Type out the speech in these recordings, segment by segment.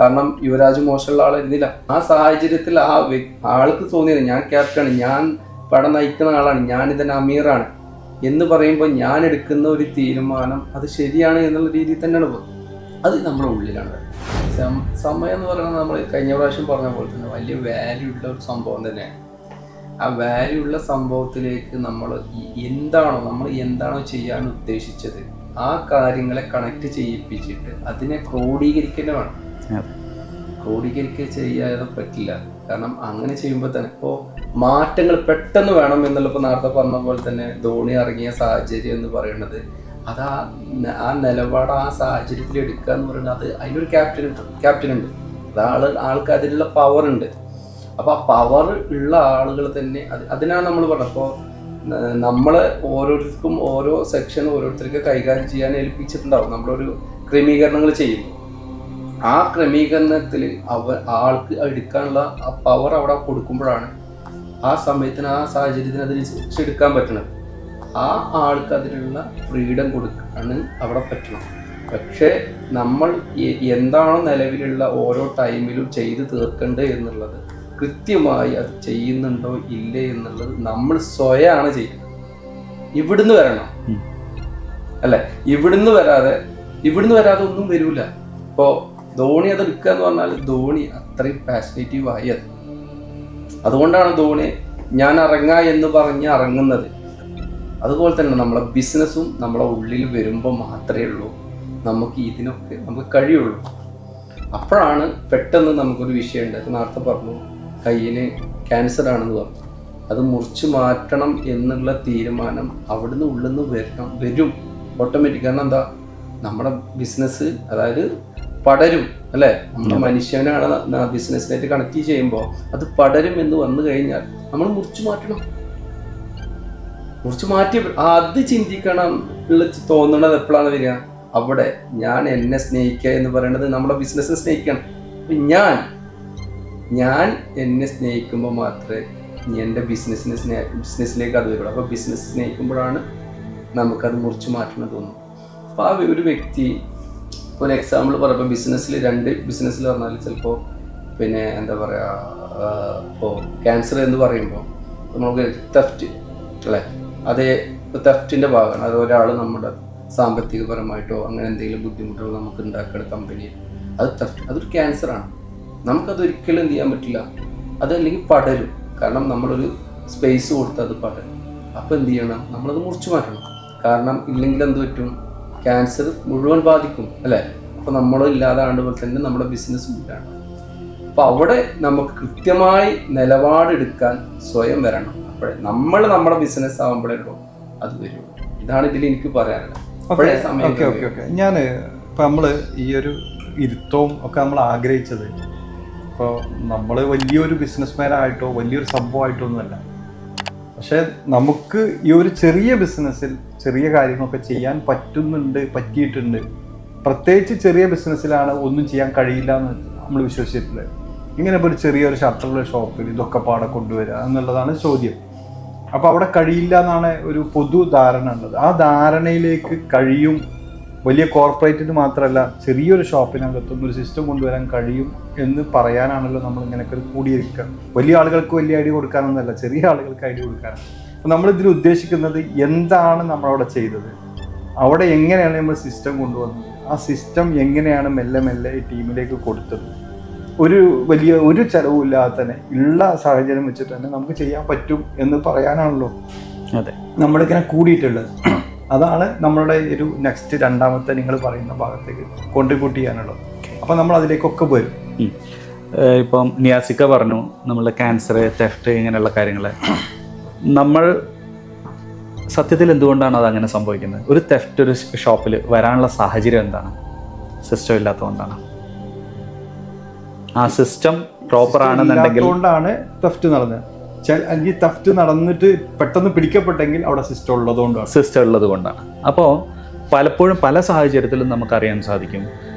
കാരണം യുവരാജ് മോശമുള്ള ആളായിരുന്നില്ല. ആ സാഹചര്യത്തിൽ ആൾക്ക് തോന്നിയത് ഞാൻ ക്യാപ്റ്റനാണ്, ഞാൻ പടം നയിക്കുന്ന ആളാണ്, ഞാൻ ഇതിന് അമീറാണ് എന്ന് പറയുമ്പോൾ ഞാൻ എടുക്കുന്ന ഒരു തീരുമാനം അത് ശരിയാണ് എന്നുള്ള രീതിയിൽ തന്നെയാണ് പോകുന്നത്. അത് നമ്മുടെ ഉള്ളിലാണ്. സമയം എന്ന് പറയുന്നത് നമ്മൾ കഴിഞ്ഞ പ്രാവശ്യം പറഞ്ഞ പോലെ തന്നെ വലിയ വാല്യൂ ഉള്ള ഒരു സംഭവം തന്നെയാണ്. ആ വാല്യൂ ഉള്ള സംഭവത്തിലേക്ക് നമ്മൾ എന്താണോ ചെയ്യാൻ ഉദ്ദേശിച്ചത് ആ കാര്യങ്ങളെ കണക്ട് ചെയ്യിപ്പിച്ചിട്ട് അതിനെ ക്രോഡീകരിക്കേണ്ട വേണം. ക്രോഡീകരിക്കുക ചെയ്യാതെ പറ്റില്ല. കാരണം അങ്ങനെ ചെയ്യുമ്പോൾ തന്നെ ഇപ്പോൾ മാറ്റങ്ങൾ പെട്ടെന്ന് വേണം എന്നുള്ളപ്പോൾ നേരത്തെ പറഞ്ഞ പോലെ തന്നെ ധോണി ഇറങ്ങിയ സാഹചര്യം എന്ന് പറയുന്നത് അത് ആ നിലപാട് ആ സാഹചര്യത്തിൽ എടുക്കുക എന്ന് പറയുന്നത് അത് അതിനൊരു ക്യാപ്റ്റൻ ഉണ്ട്. ആൾക്ക് അതിനുള്ള പവർ ഉണ്ട്. അപ്പോൾ ആ പവർ ഉള്ള ആളുകൾ തന്നെ അതിനാണ് നമ്മൾ പറഞ്ഞത്. അപ്പോൾ നമ്മൾ ഓരോരുത്തർക്കും ഓരോ സെക്ഷൻ ഓരോരുത്തർക്ക് കൈകാര്യം ചെയ്യാൻ ഏൽപ്പിച്ചിട്ടുണ്ടാവും. നമ്മളൊരു ക്രമീകരണങ്ങൾ ചെയ്യുമ്പോൾ ആ ക്രമീകരണത്തിൽ ആൾക്ക് എടുക്കാനുള്ള ആ പവർ അവിടെ കൊടുക്കുമ്പോഴാണ് ആ സമയത്തിന് ആ സാഹചര്യത്തിന് അതിനനുസരിച്ച് എടുക്കാൻ പറ്റണത്. ആ ആൾക്ക് അതിനുള്ള ഫ്രീഡം കൊടുക്കാണ് അവിടെ പറ്റണം. പക്ഷേ നമ്മൾ എന്താണോ നിലവിലുള്ള ഓരോ ടൈമിലും ചെയ്ത് തീർക്കേണ്ടത് എന്നുള്ളത് കൃത്യമായി അത് ചെയ്യുന്നുണ്ടോ ഇല്ലേ എന്നുള്ളത് നമ്മൾ സ്വയമാണ് ചെയ്യുന്നത്. ഇവിടുന്ന് വരണം അല്ലെ, ഇവിടുന്ന് വരാതെ ഒന്നും വരൂല. ഇപ്പോൾ ധോണി അത് എടുക്കുക എന്ന് പറഞ്ഞാൽ ധോണി അത്രയും പാഷനേറ്റീവായി അതുകൊണ്ടാണ് ധോണി ഞാൻ എന്ന് പറഞ്ഞ് ഇറങ്ങുന്നത്. അതുപോലെ തന്നെ നമ്മളെ ബിസിനസ്സും നമ്മളെ ഉള്ളിൽ വരുമ്പോൾ മാത്രമേ ഉള്ളൂ നമുക്ക് കഴിയുള്ളൂ. അപ്പോഴാണ് പെട്ടെന്ന് നമുക്കൊരു വിഷയം ഉണ്ട്. നേരത്തെ പറഞ്ഞു കയ്യിന് ക്യാൻസർ ആണെന്ന് പറഞ്ഞു. അത് മുറിച്ച് മാറ്റണം എന്നുള്ള തീരുമാനം അവിടുന്ന് ഉള്ളിൽ നിന്ന് വരും ഓട്ടോമാറ്റിക്. കാരണം എന്താ, നമ്മുടെ ബിസിനസ് അതായത് പടരും അല്ലേ, നമ്മുടെ മനുഷ്യനാണ് ബിസിനസ്സിനായിട്ട് കണക്ട് ചെയ്യുമ്പോൾ അത് പടരും എന്ന് വന്നു കഴിഞ്ഞാൽ നമ്മൾ മുറിച്ച് മാറ്റി അത് ചിന്തിക്കണം തോന്നുന്നത് എപ്പോഴാണ് വരിക? അവിടെ ഞാൻ എന്നെ സ്നേഹിക്കുക എന്ന് പറയുന്നത് നമ്മുടെ ബിസിനസ്സിനെ സ്നേഹിക്കണം. അപ്പം ഞാൻ എന്നെ സ്നേഹിക്കുമ്പോൾ മാത്രമേ എൻ്റെ ബിസിനസ്സിലേക്ക് അത് വരുള്ളൂ. അപ്പോൾ ബിസിനസ് സ്നേഹിക്കുമ്പോഴാണ് നമുക്കത് മുറിച്ച് മാറ്റണം തോന്നും. അപ്പോൾ ആ ഒരു വ്യക്തി ഒരു എക്സാമ്പിൾ പറയുമ്പോൾ രണ്ട് ബിസിനസ്സിൽ പറഞ്ഞാൽ ചിലപ്പോൾ പിന്നെ എന്താ പറയുക, ഇപ്പോൾ ക്യാൻസർ എന്ന് പറയുമ്പോൾ നമുക്ക് തെഫ്റ്റ് അല്ലേ, അതേ തെഫ്റ്റിൻ്റെ ഭാഗമാണ്. അത് ഒരാൾ നമ്മുടെ സാമ്പത്തികപരമായിട്ടോ അങ്ങനെ എന്തെങ്കിലും ബുദ്ധിമുട്ടുകൾ നമുക്ക് ഉണ്ടാക്കുന്ന കമ്പനിയിൽ അത് തെഫ്റ്റ്, അതൊരു ക്യാൻസറാണ്. നമുക്കതൊരിക്കലും എന്ത് ചെയ്യാൻ പറ്റില്ല. അതല്ലെങ്കിൽ പടരും. കാരണം നമ്മളൊരു സ്പേസ് കൊടുത്ത് അത് പടരും. അപ്പോൾ എന്ത് ചെയ്യണം, നമ്മളത് മുറിച്ച് മാറ്റണം. കാരണം ഇല്ലെങ്കിൽ എന്ത് പറ്റും, ക്യാൻസർ മുഴുവൻ ബാധിക്കും അല്ലേ. അപ്പോൾ നമ്മളില്ലാതാണ്ട് പോലെ തന്നെ നമ്മുടെ ബിസിനസ്സും ഇല്ലാണ്ട്. അപ്പോൾ അവിടെ നമുക്ക് കൃത്യമായി നിലപാടെടുക്കാൻ സ്വയം വരണം. അപ്പോഴേ നമ്മുടെ ബിസിനസ് ആകുമ്പോഴേ ഉള്ളൂ അത് വരുള്ളൂ. ഇതാണ് ഇതിൽ എനിക്ക് പറയാനുള്ളത്. അപ്പോഴേ സമയം ഞാൻ ഇപ്പം നമ്മൾ ഈ ഒരു ഇരുത്തവും ഒക്കെ നമ്മൾ ആഗ്രഹിച്ചത് ഇപ്പോൾ നമ്മൾ വലിയൊരു ബിസിനസ്മാനായിട്ടോ വലിയൊരു സംഭവമായിട്ടോ ഒന്നുമല്ല. പക്ഷേ നമുക്ക് ഈ ഒരു ചെറിയ ബിസിനസ്സിൽ ചെറിയ കാര്യങ്ങളൊക്കെ ചെയ്യാൻ പറ്റിയിട്ടുണ്ട്. പ്രത്യേകിച്ച് ചെറിയ ബിസിനസ്സിലാണ് ഒന്നും ചെയ്യാൻ കഴിയില്ല എന്ന് നമ്മൾ വിശ്വസിച്ചിട്ടുള്ളത്. ഇങ്ങനെ ഇപ്പോൾ ഒരു ചെറിയൊരു ഷട്ടറുള്ള ഷോപ്പിൽ ഇതൊക്കെ പാടെ കൊണ്ടുവരിക എന്നുള്ളതാണ് ചോദ്യം. അപ്പോൾ അവിടെ കഴിയില്ല എന്നാണ് ഒരു പൊതു ധാരണ ഉള്ളത്. ആ ധാരണയിലേക്ക് കഴിയും. വലിയ കോർപ്പറേറ്റിന് മാത്രമല്ല ചെറിയൊരു ഷോപ്പിനകത്തൊന്നും ഒരു സിസ്റ്റം കൊണ്ടുവരാൻ കഴിയും എന്ന് പറയാനാണല്ലോ നമ്മൾ ഇങ്ങനെയൊക്കെ കൂടിയിരിക്കുക. വലിയ ആളുകൾക്ക് വലിയ ഐഡിയ കൊടുക്കാനൊന്നുമല്ല, ചെറിയ ആളുകൾക്ക് ഐഡിയ കൊടുക്കാനാണ്. അപ്പോൾ നമ്മളിതിൽ ഉദ്ദേശിക്കുന്നത് എന്താണ് നമ്മളവിടെ ചെയ്തത്, അവിടെ എങ്ങനെയാണ് നമ്മൾ സിസ്റ്റം കൊണ്ടുവന്നത്, ആ സിസ്റ്റം എങ്ങനെയാണ് മെല്ലെ മെല്ലെ ഈ ടീമിലേക്ക് കൊടുത്തത്. ഒരു ചെലവുമില്ലാതെ തന്നെ ഉള്ള സാഹചര്യം വെച്ചിട്ട് തന്നെ നമുക്ക് ചെയ്യാൻ പറ്റും എന്ന് പറയാനാണല്ലോ അതെ നമ്മളിങ്ങനെ കൂടിയിട്ടുള്ളത്. അതാണ് നമ്മളുടെ ഒരു നെക്സ്റ്റ് രണ്ടാമത്തെ നിങ്ങൾ പറയുന്ന ഭാഗത്തേക്ക് കോൺട്രിബ്യൂട്ട് ചെയ്യാനുള്ളത്. അപ്പം നമ്മൾ അതിലേക്കൊക്കെ വരും. ഇപ്പം നിയാസിക്ക പറഞ്ഞു നമ്മളുടെ ക്യാൻസർ, തെഫ്റ്റ് ഇങ്ങനെയുള്ള കാര്യങ്ങൾ. നമ്മൾ സത്യത്തിൽ എന്തുകൊണ്ടാണ് അതങ്ങനെ സംഭവിക്കുന്നത്? ഒരു തെഫ്റ്റ് ഒരു ഷോപ്പിൽ വരാനുള്ള സാഹചര്യം എന്താണ്? സിസ്റ്റം ഇല്ലാത്തതുകൊണ്ടാണ്. ആ സിസ്റ്റം പ്രോപ്പർ ആണെന്നുണ്ടെങ്കിൽ തെഫ്റ്റ് നടന്നത്. അല്ലെങ്കിൽ തെഫ്റ്റ് നടന്നിട്ട് പെട്ടെന്ന് പിടിക്കപ്പെട്ടെങ്കിൽ അവിടെ സിസ്റ്റം ഉള്ളത് കൊണ്ടാണ്. അപ്പോൾ പലപ്പോഴും പല സാഹചര്യത്തിലും നമുക്കറിയാൻ സാധിക്കും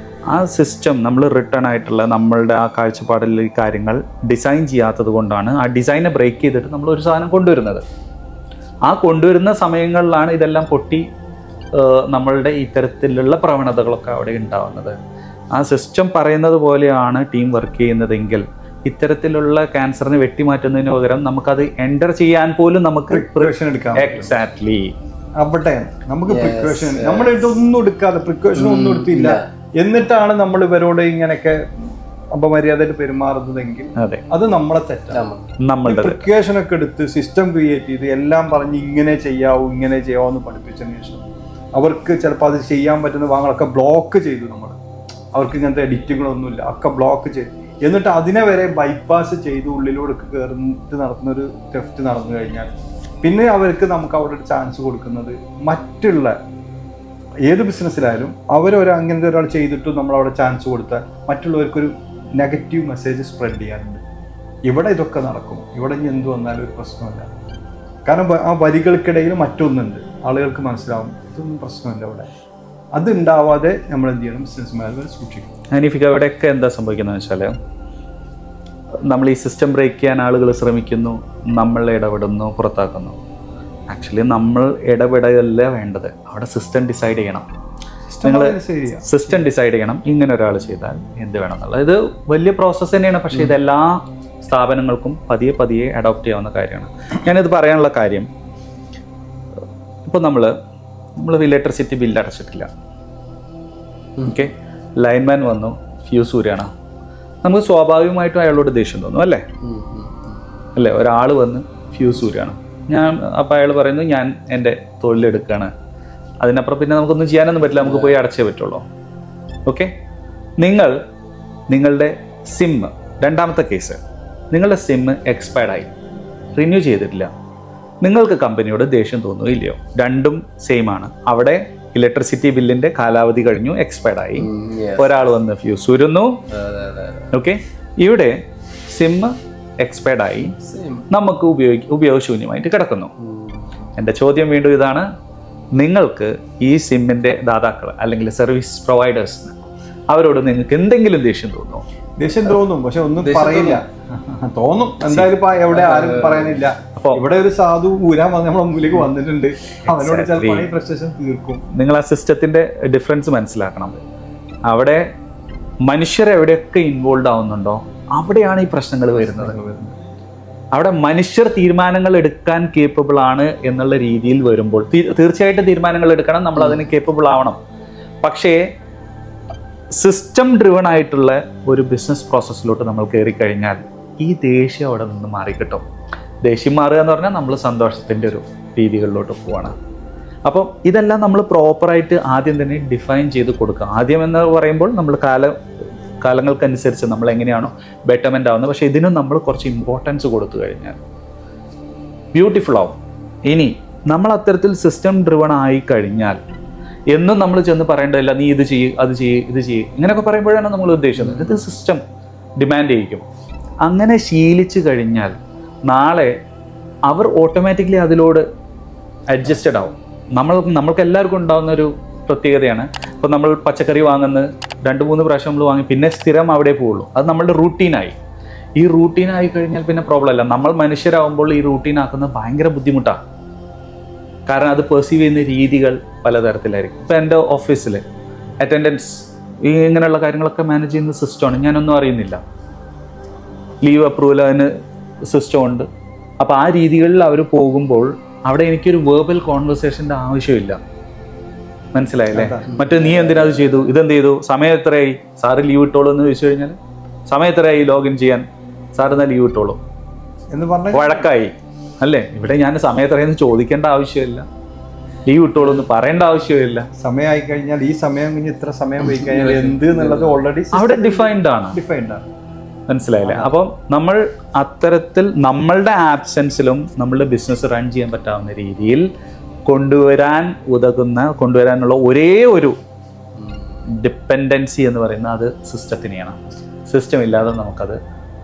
ആ സിസ്റ്റം നമ്മൾ റിട്ടേൺ ആയിട്ടുള്ള നമ്മളുടെ ആ കാഴ്ചപ്പാടിൽ ഈ കാര്യങ്ങൾ ഡിസൈൻ ചെയ്യാത്തത് കൊണ്ടാണ് ആ ഡിസൈനെ ബ്രേക്ക് ചെയ്തിട്ട് നമ്മൾ ഒരു സാധനം കൊണ്ടുവരുന്നത്. ആ കൊണ്ടുവരുന്ന സമയങ്ങളിലാണ് ഇതെല്ലാം പൊട്ടി നമ്മളുടെ ഇത്തരത്തിലുള്ള പ്രവണതകളൊക്കെ അവിടെ ഉണ്ടാവുന്നത്. ആ സിസ്റ്റം പറയുന്നത് പോലെയാണ് ടീം വർക്ക് ചെയ്യുന്നതെങ്കിൽ ഇത്തരത്തിലുള്ള ക്യാൻസറിനെ വെട്ടിമാറ്റുന്നതിന് പകരം നമുക്കത് എൻ്റർ ചെയ്യാൻ പോലും നമുക്ക് പ്രിക്കോഷൻ എടുക്കാം. എക്സാക്ട്ലി അവിടെ നമുക്ക് പ്രിക്കോഷൻ, നമ്മൾ ഇതൊന്നും എടുക്കാതെ പ്രിക്കോഷൻ ഒന്നും എടുത്തില്ല, എന്നിട്ടാണ് നമ്മൾ ഇവരോട് ഇങ്ങനെയൊക്കെ അപമര്യാദയായിട്ട് പെരുമാറുന്നതെങ്കിൽ അത് നമ്മളെ തെറ്റാണ്. പ്രിക്കോഷൻ ഒക്കെ എടുത്ത് സിസ്റ്റം ക്രിയേറ്റ് ചെയ്ത് എല്ലാം പറഞ്ഞ് ഇങ്ങനെ ചെയ്യാവൂ ഇങ്ങനെ ചെയ്യാവൂ എന്ന് പഠിപ്പിച്ചതിന് ശേഷം അവർക്ക് ചിലപ്പോൾ അത് ചെയ്യാൻ പറ്റുന്ന ഭാഗങ്ങളൊക്കെ ബ്ലോക്ക് ചെയ്തു. നമ്മൾ അവർക്ക് ഇങ്ങനത്തെ എഡിറ്റുകളൊന്നുമില്ല, ഒക്കെ ബ്ലോക്ക് ചെയ്തു. എന്നിട്ട് അതിനെ വരെ ബൈപ്പാസ് ചെയ്ത് ഉള്ളിലൂടെ കയറിട്ട് നടത്തുന്നൊരു തെഫ്റ്റ് നടന്നു കഴിഞ്ഞാൽ പിന്നെ നമുക്ക് അവിടെ ഒരു ചാൻസ് കൊടുക്കുന്നത് മറ്റുള്ള ഏത് ബിസിനസ്സിലായാലും അങ്ങനത്തെ ഒരാൾ ചെയ്തിട്ടും നമ്മളവിടെ ചാൻസ് കൊടുത്താൽ മറ്റുള്ളവർക്കൊരു നെഗറ്റീവ് മെസ്സേജ് സ്പ്രെഡ് ചെയ്യാറുണ്ട്. ഇവിടെ ഇതൊക്കെ നടക്കും, ഇവിടെ ഇനി എന്ത് വന്നാലും ഒരു പ്രശ്നമില്ല. കാരണം ആ വരികൾക്കിടയിൽ മറ്റൊന്നുണ്ട്, ആളുകൾക്ക് മനസ്സിലാവും ഇതൊന്നും പ്രശ്നമില്ല ഇവിടെ. അത് ഉണ്ടാവാതെ നമ്മൾ എന്ത് ചെയ്യണം, ബിസിനസ്മാർ സൂക്ഷിക്കണം. ഹനീഫിക്ക, അവിടെയൊക്കെ എന്താ സംഭവിക്കുന്നത് വെച്ചാൽ നമ്മൾ ഈ സിസ്റ്റം ബ്രേക്ക് ചെയ്യാൻ ആളുകൾ ശ്രമിക്കുന്നു, നമ്മൾ ഇടപെടുന്നു, പുറത്താക്കുന്നു. ആക്ച്വലി നമ്മൾ ഇടപെടലല്ല വേണ്ടത്, അവിടെ സിസ്റ്റം ഡിസൈഡ് ചെയ്യണം. നിങ്ങൾ സിസ്റ്റം ഡിസൈഡ് ചെയ്യണം ഇങ്ങനെ ഒരാൾ ചെയ്താൽ എന്ത് വേണം എന്നുള്ളത്. ഇത് വലിയ പ്രോസസ്സ് തന്നെയാണ്, പക്ഷേ ഇതെല്ലാ സ്ഥാപനങ്ങൾക്കും പതിയെ പതിയെ അഡോപ്റ്റ് ചെയ്യാവുന്ന കാര്യമാണ്. ഞാനിത് പറയാനുള്ള കാര്യം, ഇപ്പോൾ നമ്മൾ ഇലക്ട്രിസിറ്റി ബില്ല് അടച്ചിട്ടില്ല, ഓക്കെ, ലൈൻമാൻ വന്നു ഫ്യൂസ് ഊരാണ്, നമുക്ക് സ്വാഭാവികമായിട്ടും അയാളോട് ദേഷ്യം തോന്നും, അല്ലേ? ഒരാൾ വന്ന് ഫ്യൂസ് ഊരാണ്, അപ്പോൾ അയാൾ പറയുന്നു ഞാൻ എൻ്റെ തൊഴിലെടുക്കുകയാണ്, അതിനപ്പുറം പിന്നെ നമുക്കൊന്നും ചെയ്യാനൊന്നും പറ്റില്ല, നമുക്ക് പോയി അടച്ചേ പറ്റുള്ളൂ. ഓക്കെ, നിങ്ങളുടെ സിം, രണ്ടാമത്തെ കേസ്, നിങ്ങളുടെ സിം എക്സ്പയർഡായി, റിന്യൂ ചെയ്തിട്ടില്ല, നിങ്ങൾക്ക് കമ്പനിയോട് ദേഷ്യം തോന്നുകയോ ഇല്ലയോ? രണ്ടും സെയിം ആണ്. അവിടെ ഇലക്ട്രിസിറ്റി ബില്ലിന്റെ കാലാവധി കഴിഞ്ഞു, എക്സ്പയർഡായി, ഒരാൾ വന്ന് ഫ്യൂസ് ഊരുന്നു. ഓക്കെ, ഇവിടെ സിം എക്സ്പയർഡായി, നമുക്ക് ഉപയോഗശൂന്യമായിട്ട് കിടക്കുന്നു. എൻ്റെ ചോദ്യം വീണ്ടും ഇതാണ്, നിങ്ങൾക്ക് ഈ സിമ്മിൻ്റെ ദാതാക്കൾ അല്ലെങ്കിൽ സർവീസ് പ്രൊവൈഡേഴ്സിന് അവരോട് നിങ്ങൾക്ക് എന്തെങ്കിലും ദേഷ്യം തോന്നുമോ? ദേഷ്യം തോന്നും, പക്ഷെ ഒന്നും പറയില്ല. തോന്നും എന്തായാലും, എവിടെ ആരും പറയാനില്ല. ഇവിടെ ഒരു സാധു ഊരാൻ വന്ന് നമ്മുടെ മുമ്പിലേക്ക് വന്നിട്ടുണ്ട്, അവനോട് ചിലപ്പോൾ ഈ പ്രശ്നം തീർക്കും. നിങ്ങൾ ആ സിസ്റ്റത്തിന്റെ ഡിഫറൻസ് മനസ്സിലാക്കണം. അവിടെ മനുഷ്യർ എവിടെയൊക്കെ ഇൻവോൾവ് ആവുന്നുണ്ടോ അവിടെയാണ് ഈ പ്രശ്നങ്ങൾ വരുന്നത്. അവിടെ മനുഷ്യർ തീരുമാനങ്ങൾ എടുക്കാൻ കേപ്പബിൾ ആണ് എന്നുള്ള രീതിയിൽ വരുമ്പോൾ തീർച്ചയായിട്ടും തീരുമാനങ്ങൾ എടുക്കണം, നമ്മൾ അതിന് കേപ്പബിൾ ആവണം. പക്ഷേ സിസ്റ്റം ഡ്രിവൺ ആയിട്ടുള്ള ഒരു ബിസിനസ് പ്രോസസ്സിലോട്ട് നമ്മൾ കയറി കഴിഞ്ഞാൽ ഈ ദേഷ്യം അവിടെ നിന്ന് മാറിക്കിട്ടും. ദേഷ്യം മാറുക എന്ന് പറഞ്ഞാൽ നമ്മൾ സന്തോഷത്തിൻ്റെ ഒരു രീതികളിലോട്ട് പോവാണ്. അപ്പം ഇതെല്ലാം നമ്മൾ പ്രോപ്പറായിട്ട് ആദ്യം തന്നെ ഡിഫൈൻ ചെയ്ത് കൊടുക്കുക. ആദ്യം എന്ന് പറയുമ്പോൾ നമ്മൾ കാലങ്ങൾക്കനുസരിച്ച് നമ്മൾ എങ്ങനെയാണോ ബെറ്റർമെൻ്റ് ആവുന്നത്, പക്ഷേ ഇതിനും നമ്മൾ കുറച്ച് ഇമ്പോർട്ടൻസ് കൊടുത്തു കഴിഞ്ഞാൽ ബ്യൂട്ടിഫുൾ ആവും. ഇനി നമ്മൾ അത്തരത്തിൽ സിസ്റ്റം ഡ്രിവൺ ആയി കഴിഞ്ഞാൽ എന്നും നമ്മൾ ചെന്ന് പറയേണ്ടതില്ല, നീ ഇത് ചെയ്യ്, അത് ചെയ്യ്, ഇത് ചെയ്യ്, ഇങ്ങനെയൊക്കെ പറയുമ്പോഴാണ് നമ്മൾ ഉദ്ദേശിക്കുന്നത്. ഇത് സിസ്റ്റം ഡിമാൻഡ് ചെയ്യിക്കും. അങ്ങനെ ശീലിച്ചു കഴിഞ്ഞാൽ നാളെ അവർ ഓട്ടോമാറ്റിക്കലി അതിലോട് അഡ്ജസ്റ്റഡ് ആവും. നമ്മൾക്ക് എല്ലാവർക്കും ഉണ്ടാകുന്ന ഒരു പ്രത്യേകതയാണ്, ഇപ്പോൾ നമ്മൾ പച്ചക്കറി വാങ്ങുന്നത് 2-3 പ്രാവശ്യം നമ്മൾ വാങ്ങി പിന്നെ സ്ഥിരം അവിടെ പോവുള്ളൂ. അത് നമ്മളുടെ റൂട്ടീനായി. ഈ റൂട്ടീനായി കഴിഞ്ഞാൽ പിന്നെ പ്രോബ്ലം അല്ല. നമ്മൾ മനുഷ്യരാകുമ്പോൾ ഈ റൂട്ടീനാക്കുന്നത് ഭയങ്കര ബുദ്ധിമുട്ടാണ്. കാരണം അത് പെർസീവ് ചെയ്യുന്ന രീതികൾ പലതരത്തിലായിരിക്കും. ഇപ്പോൾ എൻ്റെ ഓഫീസിൽ അറ്റൻഡൻസ് ഇങ്ങനെയുള്ള കാര്യങ്ങളൊക്കെ മാനേജ് ചെയ്യുന്ന സിസ്റ്റമാണ്, ഞാനൊന്നും അറിയുന്നില്ല. ലീവ് അപ്രൂവൽ അതിന് സിസ്റ്റം ഉണ്ട്. അപ്പോൾ ആ രീതികളിൽ അവർ പോകുമ്പോൾ അവിടെ എനിക്കൊരു വേർബൽ കോൺവെർസേഷൻ്റെ ആവശ്യമില്ല. മനസ്സിലായില്ലേ? മറ്റേ നീ എന്തിനാ അത് ചെയ്തു, ഇതെന്ത് ചെയ്തു, സമയം എത്രയായി, സാറ് ലീവ് ഇട്ടോളൂ എന്ന് ചോദിച്ചു കഴിഞ്ഞാൽ സമയം എത്രയായി ലോഗിൻ ചെയ്യാൻ, സാർ എന്നാൽ ലീവ് ഇട്ടോളൂ എന്ന് പറഞ്ഞ വഴക്കായി അല്ലേ? ഇവിടെ ഞാൻ സമയം എത്രയെന്ന് ചോദിക്കേണ്ട ആവശ്യമില്ല, ലീവ് ഇട്ടോളൂ എന്ന് പറയേണ്ട ആവശ്യമില്ല. സമയമായി കഴിഞ്ഞാൽ ഈ സമയം കഴിഞ്ഞ് ഇത്ര സമയം പോയി കഴിഞ്ഞാൽ എന്ത് എന്നുള്ളത് ഓൾറെഡി അവിടെ ഡിഫൈൻഡ് ആണ്. മനസ്സിലായില്ലേ? അപ്പം നമ്മൾ അത്തരത്തിൽ നമ്മളുടെ ആബ്സെൻസിലും നമ്മളുടെ ബിസിനസ് റൺ ചെയ്യാൻ പറ്റാവുന്ന രീതിയിൽ കൊണ്ടുവരാനുള്ള ഒരേ ഒരു ഡിപ്പെൻഡൻസി എന്ന് പറയുന്നത് അത് സിസ്റ്റത്തിനെയാണ്. സിസ്റ്റം ഇല്ലാതെ നമുക്കത്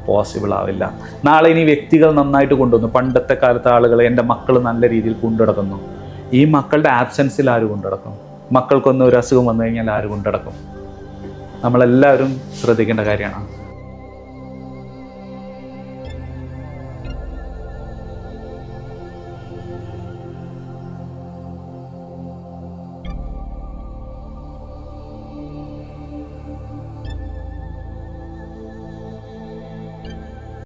പോസിബിൾ ആവില്ല. നാളെ ഇനി വ്യക്തികൾ നന്നായിട്ട് കൊണ്ടുവന്നു. പണ്ടത്തെ കാലത്തെ ആളുകൾ എൻ്റെ മക്കൾ നല്ല രീതിയിൽ കൊണ്ടുനടക്കുന്നു. ഈ മക്കളുടെ ആബ്സെൻസിൽ ആര് കൊണ്ടുനടക്കും? മക്കൾക്കൊന്നും ഒരു അസുഖം വന്നു കഴിഞ്ഞാൽ ആര് കൊണ്ടുനടക്കും? നമ്മളെല്ലാവരും ശ്രദ്ധിക്കേണ്ട കാര്യമാണ്.